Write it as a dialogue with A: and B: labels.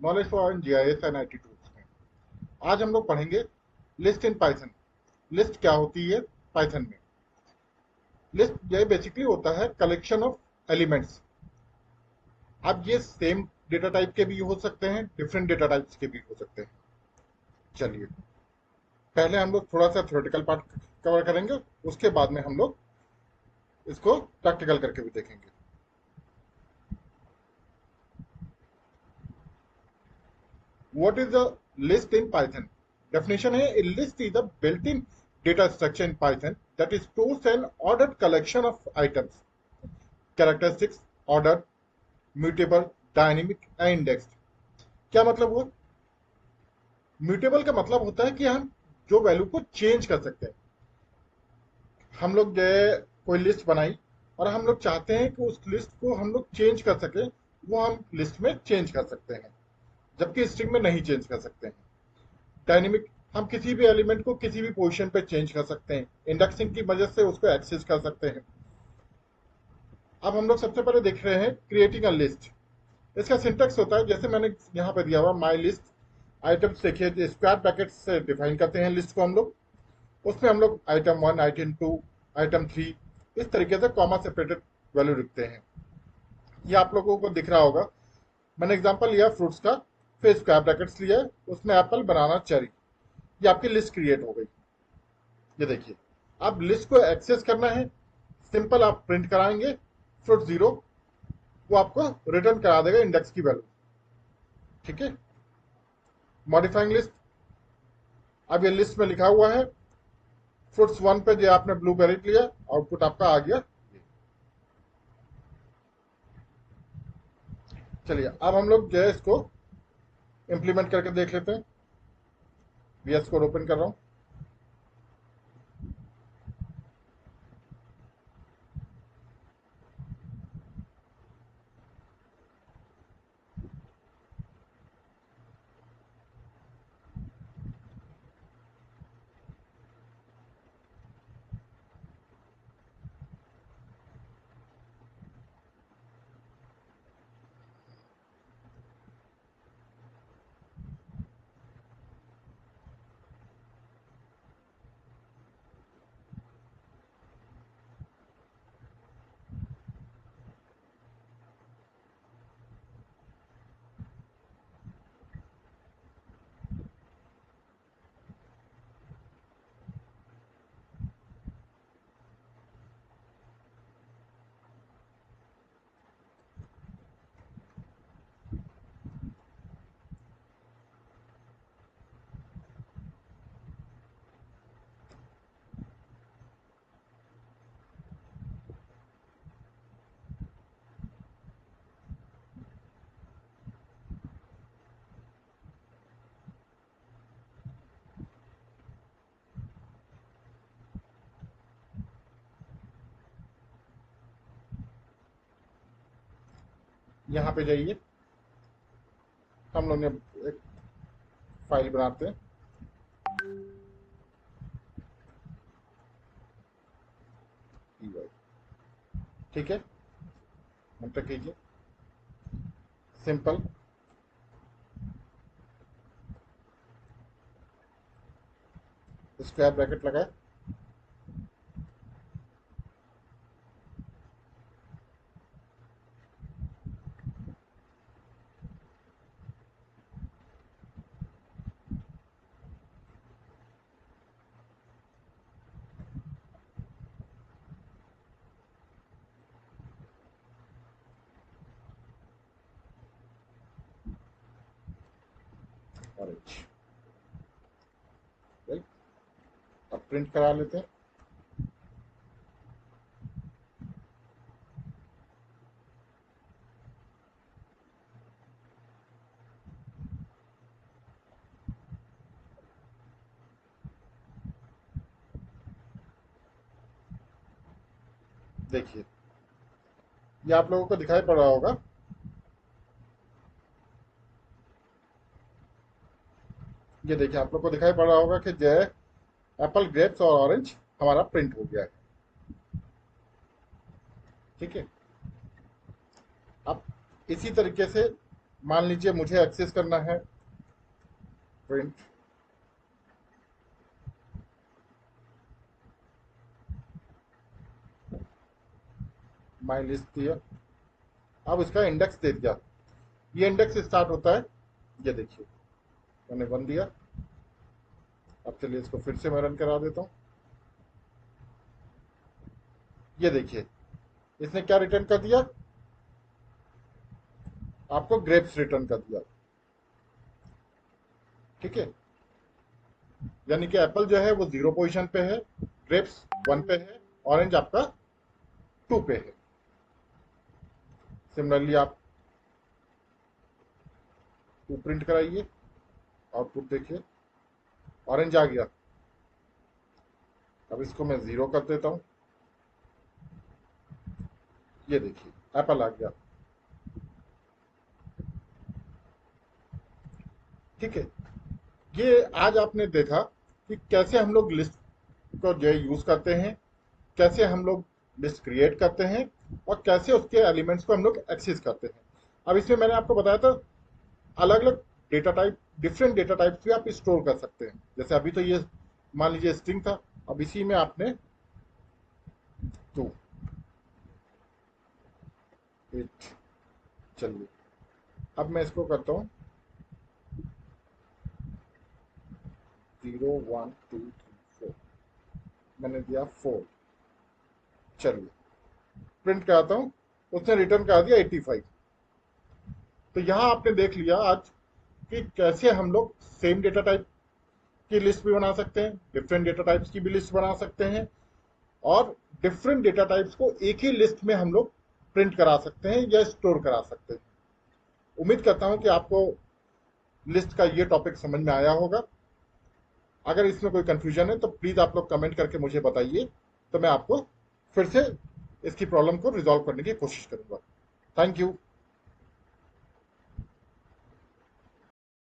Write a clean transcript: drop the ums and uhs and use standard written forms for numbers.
A: Knowledge for GIS and IT tools में। आज हम लोग पढ़ेंगे लिस्ट इन पाइथन। लिस्ट क्या होती है पाइथन में? लिस्ट ये बेसिकली होता है कलेक्शन ऑफ एलिमेंट्स। अब ये सेम डेटा टाइप के भी हो सकते हैं, डिफरेंट डेटा टाइप्स के भी हो सकते हैं। चलिए, पहले हम लोग थोड़ा सा थ्योरेटिकल पार्ट कवर करेंगे, उसके बाद में हम लोग इसको प्रैक्टिकल करके भी देखेंगे। What is a list in Python? Definition है, a list is a built-in data structure in Python that stores an ordered collection of items, characteristics, ordered, mutable, dynamic and indexed। क्या मतलब हुआ? म्यूटेबल का मतलब होता है कि हम जो वैल्यू को चेंज कर सकते हैं। हम लोग जो है कोई लिस्ट बनाई और हम लोग चाहते हैं कि उस लिस्ट को हम लोग चेंज कर सके, वो हम लिस्ट में चेंज कर सकते हैं, जबकि स्ट्रिंग में नहीं चेंज कर सकते हैं। डायनेमिक, हम किसी भी एलिमेंट को किसी भी पोजीशन पे चेंज कर सकते हैं, इंडेक्सिंग की मदद से उसको एक्सेस कर सकते हैं। अब हम लोग सबसे पहले देख रहे हैं क्रिएटिंग अ लिस्ट। इसका सिंटेक्स होता है जैसे मैंने यहाँ पे दिया हुआ माई लिस्ट आइटम्स। देखिए, स्क्वायर ब्रैकेट से डिफाइन करते हैं लिस्ट को हम लोग। उसमें हम लोग आइटम 1, आइटम 2, आइटम 3 इस तरीके से कॉमा सेपरेटेड वैल्यू लिखते हैं। ये आप लोगों को दिख रहा होगा। मैंने एग्जांपल लिया फ्रूट्स का, फिर स्क्वायर ब्रैकेट्स लिया, उसमें एप्पल, बनाना, चेरी। ये आपकी लिस्ट क्रिएट हो गई। ये देखिए, अब लिस्ट को एक्सेस करना है, सिंपल आप प्रिंट कराएंगे फ्रूट जीरो, वो आपको रिटर्न करा देगा इंडेक्स की वैल्यू। ठीक है। मॉडिफाइंग लिस्ट, अब ये लिस्ट में लिखा हुआ है फ्रूट्स वन पे जो आपने ब्लूबेरी लिया, आउटपुट आपका आ गया। चलिए, अब हम लोग जो है इसको इंप्लीमेंट करके देख लेते हैं। वीएस कोड ओपन कर रहा हूं। यहाँ पे जाइए, हम लोग ने एक फाइल बनाते हैं। ठीक है, एंटर कीजिए। सिंपल, स्क्वायर ब्रैकेट लगाए, ऑरेंज। राइट, अब प्रिंट करा लेते हैं। देखिए, ये आप लोगों को दिखाई पड़ रहा होगा। ये देखिए, आप लोग को दिखाई पड़ रहा होगा कि जो है एप्पल, ग्रेप्स और ऑरेंज हमारा प्रिंट हो गया है। ठीक है। अब इसी तरीके से मान लीजिए मुझे एक्सेस करना है प्रिंट, माई लिस्ट दिया, अब इसका इंडेक्स दे दिया, ये इंडेक्स स्टार्ट होता है, ये देखिए मैंने 1 दिया। अब चलिए इसको फिर से मैं रन करा देता हूँ। ये देखिए इसने क्या रिटर्न कर दिया, आपको ग्रेप्स रिटर्न कर दिया। ठीक है, यानी कि एप्पल जो है वो 0 पोजीशन पे है, ग्रेप्स 1 पे है, ऑरेंज आपका 2 पे है। सिमिलरली आप 2 प्रिंट कराइए, आउटपुट देखिए ऑरेंज आ गया। अब इसको मैं 0 कर देता हूं, ये देखिए एप्पल आ गया। ठीक है, ये आज आपने देखा कि कैसे हम लोग लिस्ट को जो यूज करते हैं, कैसे हम लोग लिस्ट क्रिएट करते हैं, और कैसे उसके एलिमेंट्स को हम लोग एक्सेस करते हैं। अब इसमें मैंने आपको बताया था अलग अलग data type, different data types भी आप स्टोर कर सकते हैं। जैसे अभी तो ये मान लीजिए स्ट्रिंग था, अब इसी में आपने तो इट, चलिए अब मैं इसको करता हूँ 0 1 2 3 4, मैंने दिया 4। चलिए प्रिंट कराता हूँ, उसने रिटर्न करा दिया 85। तो यहाँ आपने देख लिया आज कि कैसे हम लोग सेम डेटा टाइप की लिस्ट भी बना सकते हैं, डिफरेंट डेटा टाइप्स की भी लिस्ट बना सकते हैं, और डिफरेंट डेटा टाइप्स को एक ही लिस्ट में हम लोग प्रिंट करा सकते हैं या स्टोर करा सकते हैं। उम्मीद करता हूं कि आपको लिस्ट का ये टॉपिक समझ में आया होगा। अगर इसमें कोई कंफ्यूजन है तो प्लीज आप लोग कमेंट करके मुझे बताइए, तो मैं आपको फिर से इसकी प्रॉब्लम को रिजॉल्व करने की कोशिश करूंगा। Thank you.